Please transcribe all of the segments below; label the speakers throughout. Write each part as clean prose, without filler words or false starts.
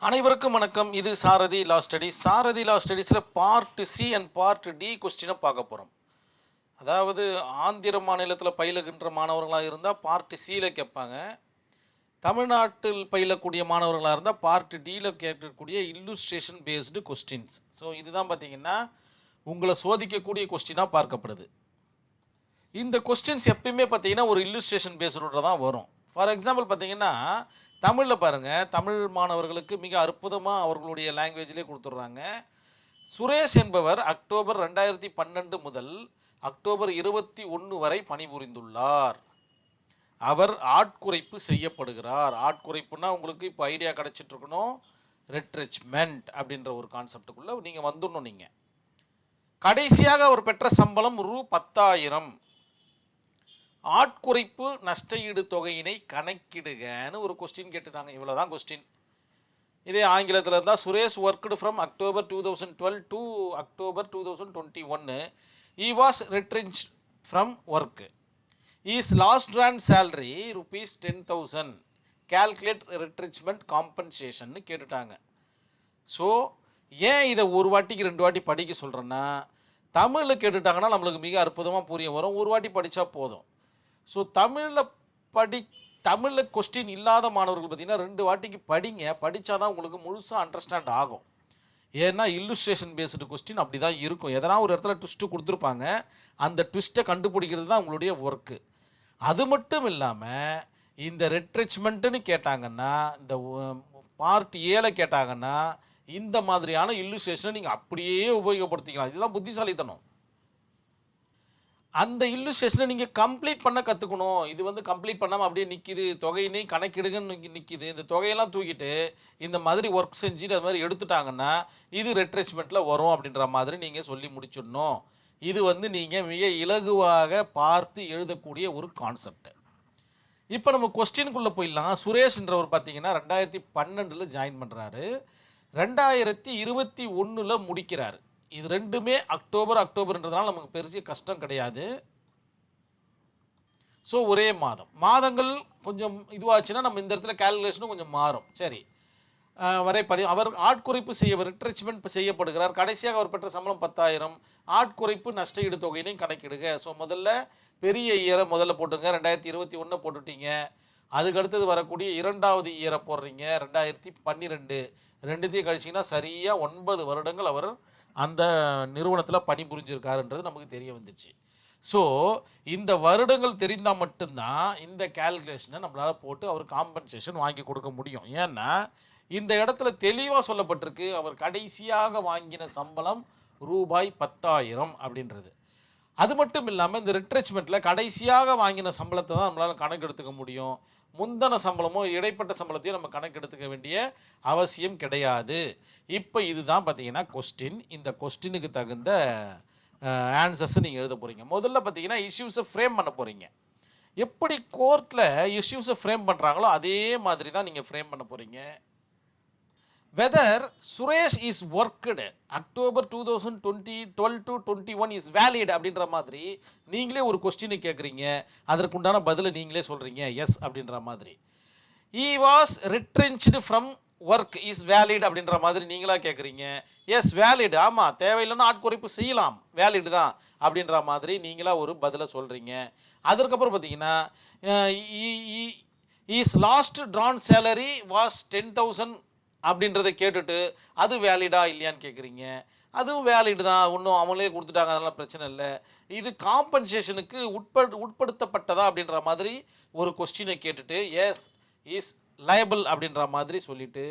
Speaker 1: அனைவருக்கும் வணக்கம். இது Sarathi law studies. Sarathi law ஸ்டடீஸில் part C and part D கொஸ்டினை பார்க்க போகிறோம். அதாவது ஆந்திர மாநிலத்தில் பயிலுகின்ற மாணவர்களாக இருந்தால் பார்ட் சியில் கேட்பாங்க. தமிழ்நாட்டில் பயிலக்கூடிய மாணவர்களாக இருந்தால் பார்ட் டியில் கேட்கக்கூடிய இல்லுஸ்ட்ரேஷன் பேஸ்டு கொஸ்டின்ஸ். ஸோ இதுதான் பார்த்திங்கன்னா உங்களை சோதிக்கக்கூடிய கொஸ்டினாக பார்க்கப்படுது. இந்த கொஸ்டின்ஸ் எப்பயுமே பார்த்திங்கன்னா ஒரு இல்லுஸ்ட்ரேஷன் பேஸ்டு தான் வரும். ஃபார் எக்ஸாம்பிள் பார்த்திங்கன்னா தமிழில் பாருங்கள், தமிழ் மாணவர்களுக்கு மிக அற்புதமாக அவர்களுடைய லாங்குவேஜ்லேயே கொடுத்துட்றாங்க. சுரேஷ் என்பவர் அக்டோபர் 2012 முதல் அக்டோபர் 21 வரை பணிபுரிந்துள்ளார். அவர் ஆட்குறைப்பு செய்யப்படுகிறார். ஆட்குறைப்புனா உங்களுக்கு இப்போ ஐடியா கிடச்சிட்ருக்கணும். ரெட்ரிச்மெண்ட் அப்படின்ற ஒரு கான்செப்டுக்குள்ளே நீங்கள் வந்துடணும். நீங்கள் கடைசியாக அவர் பெற்ற சம்பளம் ரூ 10,000. ஆட்குறைப்பு நஷ்டஈடு தொகையினை கணக்கிடுகன்னு ஒரு கொஸ்டின் கேட்டுட்டாங்க. இவ்வளோ தான் கொஸ்டின். இதே ஆங்கிலத்தில் இருந்தால் Suresh worked from October 2012 to October 2021. He was retrenched from work. His last drawn salary ₹10,000. Calculate retrenchment காம்பன்சேஷன்னு கேட்டுட்டாங்க. ஸோ ஏன் இதை ஒரு வாட்டிக்கு 2 வாட்டி படிக்க சொல்கிறேன்னா, தமிழில் கேட்டுட்டாங்கன்னா நம்மளுக்கு மிக அற்புதமாக புரிய வரும். ஒரு வாட்டி படித்தா போதும். ஸோ தமிழில் கொஸ்டின் இல்லாத மாணவர்கள் பார்த்திங்கன்னா 2 வாட்டிக்கு படிங்க. படித்தா தான் உங்களுக்கு முழுசாக அண்டர்ஸ்டாண்ட் ஆகும். ஏன்னா இல்லுஸ்ட்ரேஷன் பேஸ்டு கொஸ்டின் அப்படி தான் இருக்கும். எதனா ஒரு இடத்துல ட்விஸ்ட்டு கொடுத்துருப்பாங்க. அந்த ட்விஸ்ட்டை கண்டுபிடிக்கிறது தான் உங்களுடைய ஒர்க்கு. அது மட்டும் இல்லாமல் இந்த ரெட்ரிச்மெண்ட்டுன்னு கேட்டாங்கன்னா, இந்த பார்ட் ஏல கேட்டாங்கன்னா இந்த மாதிரியான இல்லுஸ்ட்ரேஷனை நீங்கள் அப்படியே உபயோகப்படுத்திக்கலாம். இதுதான் புத்திசாலித்தனம். அந்த இல்லுஸ்ட்ரேஷனை நீங்கள் கம்ப்ளீட் பண்ண கற்றுக்கணும். இது கம்ப்ளீட் பண்ணாமல் அப்படியே நிற்கிது, தொகையினை கணக்கிடுங்கன்னு நிற்கிது. இந்த தொகையெல்லாம் தூக்கிட்டு இந்த மாதிரி ஒர்க் செஞ்சுட்டு அது மாதிரி எடுத்துட்டாங்கன்னா இது ரெட்ரிச்மெண்ட்டில் வரும் அப்படின்ற மாதிரி நீங்கள் சொல்லி முடிச்சிடணும். இது நீங்கள் மிக இலகுவாக பார்த்து எழுதக்கூடிய ஒரு கான்செப்ட். இப்போ நம்ம கொஸ்டினுக்குள்ளே போயிடலாம். சுரேஷ்ன்றவர் பார்த்தீங்கன்னா 2012 ஜாயின் பண்ணுறாரு. 2021 முடிக்கிறார். இது ரெண்டுமே அக்டோபர்ன்றதுனால நமக்கு பெரிய கஷ்டம் கிடையாது. ஸோ ஒரே மாதங்கள் கொஞ்சம் இதுவாச்சுன்னா நம்ம இந்த இடத்துல கேல்குலேஷனும் கொஞ்சம் மாறும். சரி, அவர் ஆட்குறைப்பு ரிட்ரிச்மெண்ட் செய்யப்படுகிறார். கடைசியாக அவர் பெற்ற சம்பளம் 10,000. ஆட்குறைப்பு நஷ்டஈடு தொகையினையும் கணக்கிடுங்க. ஸோ முதல்ல பெரிய இயரை முதல்ல போட்டுங்க. 2021 போட்டுட்டீங்க. அதுக்கடுத்தது வரக்கூடிய 2வது இயரை போடுறீங்க 2012. ரெண்டுத்தையும் கழிச்சிங்கன்னா சரியாக 9 வருடங்கள் அவர் அந்த நிறுவனத்தில் பணிபுரிஞ்சிருக்காருன்றது நமக்கு தெரிய வந்துச்சு. ஸோ இந்த வருடங்கள் தெரிந்தால் மட்டும்தான் இந்த கேல்குலேஷனை நம்மளால் போட்டு அவர் காம்பன்சேஷன் வாங்கி கொடுக்க முடியும். ஏன்னா இந்த இடத்துல தெளிவாக சொல்லப்பட்டிருக்கு, அவர் கடைசியாக வாங்கின சம்பளம் ரூபாய் 10,000 அப்படின்றது. அது மட்டும் இல்லாமல் இந்த ரிட்ரெச்மெண்ட்டில் கடைசியாக வாங்கின சம்பளத்தை தான் நம்மளால் கணக்கு எடுத்துக்க முடியும். முந்தின சம்பளமோ இடைப்பட்ட சம்பளத்தையும் நம்ம கணக்கு எடுத்துக்க வேண்டிய அவசியம் கிடையாது. இப்போ இதுதான் பார்த்தீங்கன்னா கொஸ்டின். இந்த கொஸ்டினுக்கு தகுந்த ஆன்சர்ஸை நீங்கள் எழுத போகிறீங்க. முதல்ல பார்த்தீங்கன்னா இஷ்யூஸை ஃப்ரேம் பண்ண போகிறீங்க. எப்படி கோர்ட்டில் இஷ்யூஸை ஃப்ரேம் பண்ணுறாங்களோ அதே மாதிரி தான் நீங்கள் ஃப்ரேம் பண்ண போகிறீங்க. Whether Suresh is worked October 2012 to 21 is valid அப்படின்ற மாதிரி நீங்களே ஒரு கொஸ்டினை கேட்குறீங்க. அதற்குண்டான பதிலை நீங்களே சொல்கிறீங்க எஸ் அப்படின்ற மாதிரி. He was retrenched from work is valid அப்படின்ற மாதிரி நீங்களாக கேட்குறீங்க. எஸ் வேலிட், ஆமாம், தேவையில்லைன்னா ஆட்குறைப்பு செய்யலாம், வேலிடு தான் அப்படின்ற மாதிரி நீங்களாக ஒரு பதிலை சொல்கிறீங்க. அதற்கப்புறம் பார்த்தீங்கன்னா is last drawn salary was 10,000 அப்படின்றத கேட்டுட்டு அது வேலிடா இல்லையான்னு கேட்குறீங்க. அதுவும் வேலிடு தான், இன்னும் அவங்களே கொடுத்துட்டாங்க, அதெல்லாம் பிரச்சனை இல்லை. இது காம்பன்சேஷனுக்கு உட்படுத்தப்பட்டதா அப்படின்ற மாதிரி ஒரு கொஸ்டினை கேட்டுட்டு எஸ் இஸ் லயபிள் அப்படின்ற மாதிரி சொல்லிவிட்டு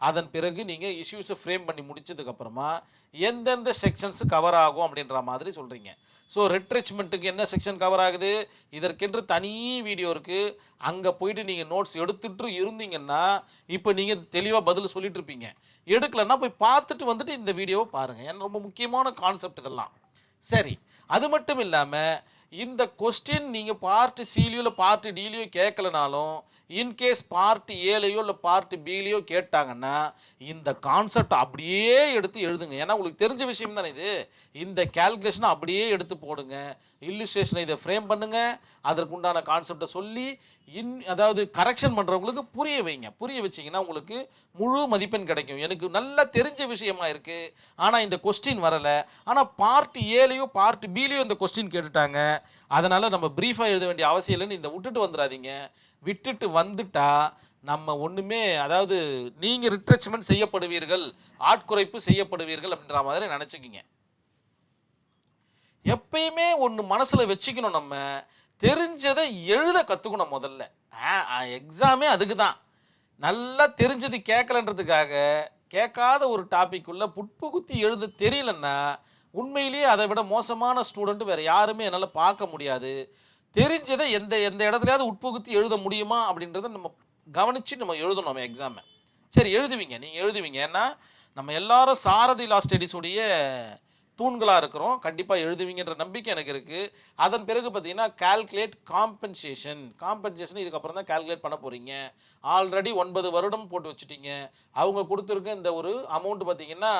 Speaker 1: அதன் பிறகு நீங்கள் இஷ்யூஸை ஃப்ரேம் பண்ணி முடிச்சதுக்கப்புறமா எந்தெந்த செக்ஷன்ஸு கவர் ஆகும் அப்படின்ற மாதிரி சொல்கிறீங்க. ஸோ ரெட்ரிச்மெண்ட்டுக்கு என்ன செக்ஷன் கவர் ஆகுது, இதற்கென்று தனி வீடியோ இருக்குது. அங்கே போயிட்டு நீங்கள் நோட்ஸ் எடுத்துகிட்டு இருந்தீங்கன்னா இப்போ நீங்கள் தெளிவாக பதில் சொல்லிட்டு இருப்பீங்க. எடுக்கலைன்னா போய் பார்த்துட்டு இந்த வீடியோவை பாருங்கள். ஏன்னா ரொம்ப முக்கியமான கான்செப்ட் இதெல்லாம். சரி, அது மட்டும் இல்லாமல் இந்த கொஸ்டின் நீங்கள் பார்ட் சிலையோ இல்லை பார்ட் டிலையோ கேட்கலனாலும் இன்கேஸ் பார்ட் ஏலையோ இல்லை பார்ட் பிலையோ கேட்டாங்கன்னா இந்த கான்செப்ட் அப்படியே எடுத்து எழுதுங்க. ஏன்னா உங்களுக்கு தெரிஞ்ச விஷயம் தானே இது. இந்த கேல்குலேஷனை அப்படியே எடுத்து போடுங்க, இல்லுஸ்ட்ரேஷனை இதை ஃப்ரேம் பண்ணுங்க, அதற்குண்டான கான்செப்டை சொல்லி அதாவது கரெக்ஷன் பண்ணுறவங்களுக்கு புரிய வைங்க. புரிய வச்சிங்கன்னா உங்களுக்கு முழு மதிப்பெண் கிடைக்கும். எனக்கு நல்லா தெரிஞ்ச விஷயமா இருக்குது, ஆனால் இந்த கொஸ்டின் வரலை, ஆனால் பார்ட் ஏலையோ பார்ட் பிலையோ இந்த கொஸ்டின் கேட்டுட்டாங்க, அதனால் நம்ம ப்ரீஃபாக எழுத வேண்டிய அவசியம் இல்லைன்னு இந்த விட்டுட்டு வந்துடாதீங்க. விட்டுட்டு வந்துட்டா நம்ம ஒன்றுமே, அதாவது நீங்கள் ரிட்ரெச்மெண்ட் செய்யப்படுவீர்கள், ஆட்குறைப்பு செய்யப்படுவீர்கள் அப்படின்ற மாதிரி நினச்சிக்கிங்க. எப்பயுமே ஒன்று மனசில் வச்சுக்கணும், நம்ம தெரிஞ்சதை எழுத கற்றுக்கணும். முதல்ல எக்ஸாமே அதுக்கு தான். நல்லா தெரிஞ்சது கேட்கலன்றதுக்காக கேட்காத ஒரு டாபிக்குள்ளே புட்புகுத்தி எழுத தெரியலன்னா உண்மையிலேயே அதை விட மோசமான ஸ்டூடெண்ட் வேறு யாருமே என்னால் பார்க்க முடியாது. தெரிஞ்சதை எந்த எந்த இடத்துலையாவது உட்புகுத்தி எழுத முடியுமா அப்படின்றத நம்ம கவனித்து நம்ம எழுதணும் நம்ம எக்ஸாமை. சரி, எழுதுவீங்க, நீங்கள் எழுதுவீங்க. ஏன்னா நம்ம எல்லாரும் சாரதி லா ஸ்டடீஸுடைய தூண்களாக இருக்கிறோம். கண்டிப்பாக எழுதுவீங்கன்ற நம்பிக்கை எனக்கு இருக்குது. அதன் பிறகு பார்த்தீங்கன்னா கால்குலேட் காம்பன்சேஷன் இதுக்கப்புறம் தான் கால்குலேட் பண்ண போகிறீங்க. ஆல்ரெடி 9 வருடம் போட்டு வச்சுட்டீங்க. அவங்க கொடுத்துருக்க இந்த ஒரு அமௌண்ட் பார்த்தீங்கன்னா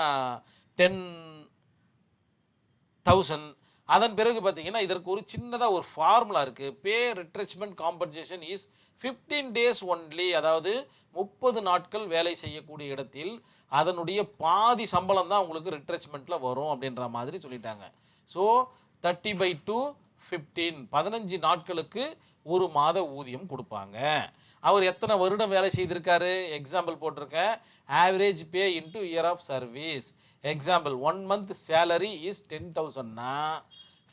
Speaker 1: 10,000. அதன் பிறகு பார்த்தீங்கன்னா இதற்கு ஒரு சின்னதாக ஒரு ஃபார்முலா இருக்குது. பே ரிட்ரெச்மெண்ட் காம்பன்சேஷன் இஸ் 15 days ஒன்லி. அதாவது 30 நாட்கள் வேலை செய்யக்கூடிய இடத்தில் அதனுடைய பாதி சம்பளம் தான் உங்களுக்கு ரிட்ரெச்மெண்ட்டில் வரும் அப்படின்ற மாதிரி சொல்லிட்டாங்க. ஸோ 30/2 15 15 நாட்களுக்கு ஒரு மாத ஊதியம் கொடுப்பாங்க. அவர் எத்தனை வருடம் வேலை செய்திருக்காரு, எக்ஸாம்பிள் போட்டிருக்கேன். Average pay into year of service. Example 1 month salary is 10,000னா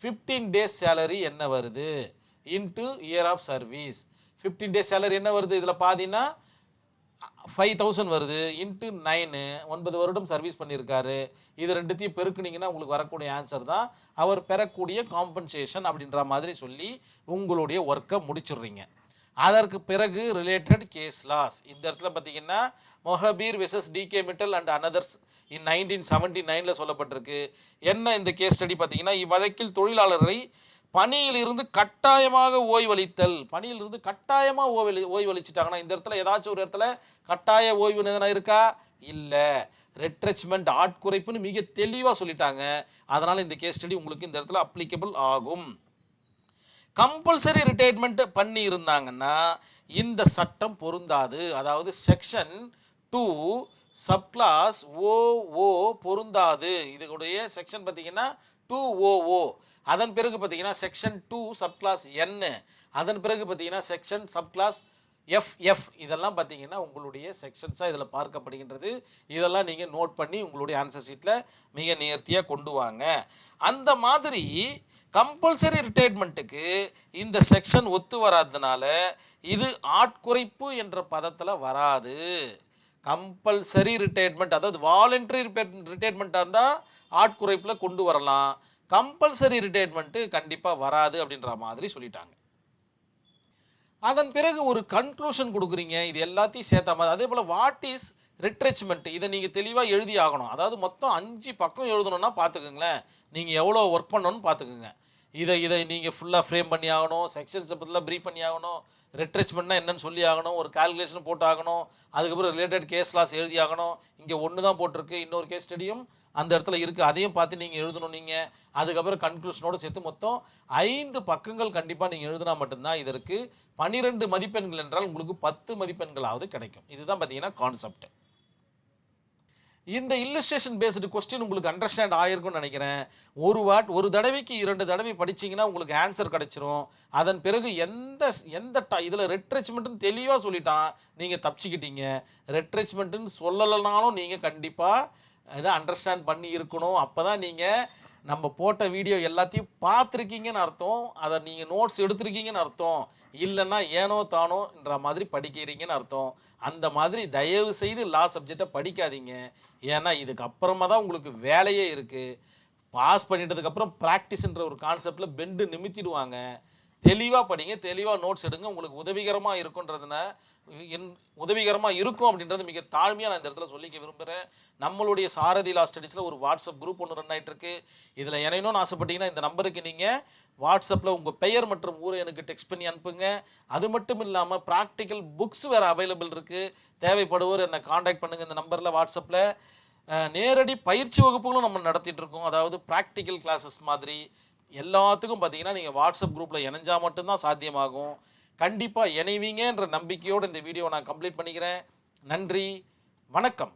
Speaker 1: 15 days சேலரி என்ன வருது into year of service. 15 days salary என்ன வருது, இதில் பாதினா 5,000 வருது இன்ட்டு 9. 9 வருடம் சர்வீஸ் பண்ணியிருக்காரு. இது ரெண்டுத்தையும் பெருக்குனீங்கன்னா உங்களுக்கு வரக்கூடிய ஆன்சர் தான் அவர் பெறக்கூடிய காம்பன்சேஷன் அப்படின்ற மாதிரி சொல்லி உங்களுடைய ஒர்க்கை முடிச்சிடுறீங்க. அதற்கு பிறகு ரிலேட்டட் கேஸ் லாஸ். இந்த இடத்துல பார்த்தீங்கன்னா Mohabir versus DK Mittal and others in 1979 சொல்லப்பட்டிருக்கு. என்ன இந்த கேஸ் ஸ்டடி பார்த்தீங்கன்னா, இவ்வழக்கில் தொழிலாளரை பணியிலிருந்து கட்டாயமாக ஓய்வளித்தல். பணியிலிருந்து கட்டாயமாக ஓய்வளிச்சிட்டாங்கன்னா இந்த இடத்துல ஏதாச்சும் ஒரு இடத்துல கட்டாய ஓய்வு எதனா இருக்கா? இல்லை. ரெட்ரெச்மெண்ட் ஆட்குறைப்புன்னு மிக தெளிவாக சொல்லிட்டாங்க. அதனால் இந்த கேஸ் ஸ்டடி உங்களுக்கு இந்த இடத்துல அப்ளிகபிள் ஆகும். கம்பல்சரி ரிட்டையர்மெண்ட் பண்ணி இருந்தாங்கன்னா இந்த சட்டம் பொருந்தாது. அதாவது செக்ஷன் 2 சப்கிளாஸ் ஓஓ பொருந்தாது. இதுடைய செக்ஷன் பார்த்தீங்கன்னா 2OO. அதன் பிறகு பார்த்தீங்கன்னா செக்ஷன் 2 சப்கிளாஸ் N. அதன் பிறகு பார்த்தீங்கன்னா செக்ஷன் சப்கிளாஸ் FF. இதெல்லாம் பார்த்தீங்கன்னா உங்களுடைய செக்ஷன்ஸாக இதில் பார்க்கப்படுகின்றது. இதெல்லாம் நீங்கள் நோட் பண்ணி உங்களுடைய ஆன்சர் ஷீட்டில் மிக நேர்த்தியாக கொண்டு வாங்க. அந்த மாதிரி கம்பல்சரி ரிட்டையர்மெண்ட்டுக்கு இந்த செக்ஷன் ஒத்து வராததுனால இது ஆட்குறைப்பு என்ற பதத்தில் வராது. கம்பல்சரி ரிட்டையர்மெண்ட், அதாவது வாலண்டரி ரிட்டையர்மெண்ட்டாக இருந்தால் ஆட்குறைப்பில் கொண்டு வரலாம். கம்பல்சரி ரிட்டையர்மெண்ட்டு கண்டிப்பாக வராது அப்படின்ற மாதிரி சொல்லிட்டாங்க. அதன் பிறகு ஒரு கன்க்ளூஷன் கொடுக்குறீங்க. இது எல்லாத்தையும் சேர்த்த மாதிரி அதே போல் வாட் இஸ் ரிட்ரெச்மெண்ட், இதை நீங்கள் தெளிவாக எழுதி ஆகணும். அதாவது மொத்தம் 5 பக்கம் எழுதணுன்னா பார்த்துக்குங்களேன், நீங்கள் எவ்வளோ ஒர்க் பண்ணணும்னு பார்த்துக்குங்க. இதை நீங்கள் ஃபுல்லாக ஃப்ரேம் பண்ணி ஆகணும், செக்ஷன்ஸை பற்றிலாம் ப்ரீஃப் பண்ணி ஆகணும், ரிட்ரெச்மெண்ட்னா என்னன்னு சொல்லி ஆகணும், ஒரு கால்குலேஷன் போட்டு ஆகணும், அதுக்கப்புறம் ரிலேட்டட் கேஸ் லாஸ் எழுதி ஆகணும். இங்கே ஒன்று தான் போட்டிருக்கு, இன்னொரு கேஸ் ஸ்டடியும் அந்த இடத்துல இருக்குது, அதையும் பார்த்து நீங்கள் எழுதணும். நீங்கள் அதுக்கப்புறம் கன்க்ளூஷனோடு சேர்த்து மொத்தம் 5 பக்கங்கள் கண்டிப்பாக நீங்கள் எழுதினா மட்டும்தான் இதற்கு 12 மதிப்பெண்கள் என்றால் உங்களுக்கு 10 மதிப்பெண்களாவது கிடைக்கும். இதுதான் பார்த்தீங்கன்னா கான்செப்ட். இந்த இல்லஸ்ட்ரேஷன் பேஸ்டு கொஸ்டின் உங்களுக்கு அண்டர்ஸ்டாண்ட் ஆகிருக்கும்னு நினைக்கிறேன். ஒரு தடவைக்கு 2 தடவை படிச்சிங்கன்னா உங்களுக்கு ஆன்சர் கிடச்சிரும். அதன் பிறகு எந்த இதில் ரெட்ரெச்மெண்ட்டுன்னு தெளிவாக சொல்லிட்டான், நீங்கள் தப்பிச்சிக்கிட்டீங்க. ரெட்ரெச்மெண்ட்டுன்னு சொல்லலைனாலும் நீங்கள் கண்டிப்பாக இதை அண்டர்ஸ்டாண்ட் பண்ணி இருக்கணும். அப்போ தான் நீங்கள் நம்ம போட்ட வீடியோ எல்லாத்தையும் பார்த்துருக்கீங்கன்னு அர்த்தம், அதை நீங்கள் நோட்ஸ் எடுத்துருக்கீங்கன்னு அர்த்தம். இல்லைன்னா ஏனோ தானோன்ற மாதிரி படிக்கிறீங்கன்னு அர்த்தம். அந்த மாதிரி தயவு செய்து லா சப்ஜெக்டை படிக்காதீங்க. ஏன்னா இதுக்கு அப்புறமா தான் உங்களுக்கு வேலையே இருக்குது. பாஸ் பண்ணிட்டதுக்கப்புறம் ப்ராக்டிஸ்ன்ற ஒரு கான்செப்டில் பெண்டு நிமித்திடுவாங்க. தெளிவாக படிங்க, தெளிவாக நோட்ஸ் எடுங்க. உங்களுக்கு உதவிகரமாக இருக்குன்றதுன உதவிகரமாக இருக்கும் அப்படின்றது மிக தாழ்மையாக நான் இந்த இடத்துல சொல்லிக்க விரும்புகிறேன். நம்மளுடைய சாரதி லா ஸ்டடீஸில் ஒரு வாட்ஸ்அப் குரூப் ஒன்று ரன் ஆகிட்டு இருக்கு. இதில் இணையணும்னு ஆசைப்பட்டீங்கன்னா இந்த நம்பருக்கு நீங்கள் வாட்ஸ்அப்பில் உங்கள் பெயர் மற்றும் ஊரை எனக்கு டெக்ஸ்ட் பண்ணி அனுப்புங்க. அது மட்டும் இல்லாமல் ப்ராக்டிக்கல் புக்ஸ் வேறு அவைலபிள் இருக்குது. தேவைப்படுவோர் என்னை காண்டாக்ட் பண்ணுங்கள் இந்த நம்பரில் வாட்ஸ்அப்பில். நேரடி பயிற்சி வகுப்புகளும் நம்ம நடத்திட்டு இருக்கோம். அதாவது ப்ராக்டிக்கல் கிளாஸஸ் மாதிரி எல்லாத்துக்கும் பார்த்தீங்கன்னா நீங்கள் வாட்ஸ்அப் குரூப்பில் இணைஞ்சால் மட்டும்தான் சாத்தியமாகும். கண்டிப்பாக இணைவீங்கன்ற நம்பிக்கையோடு இந்த வீடியோவை நான் கம்ப்ளீட் பண்ணிக்கிறேன். நன்றி, வணக்கம்.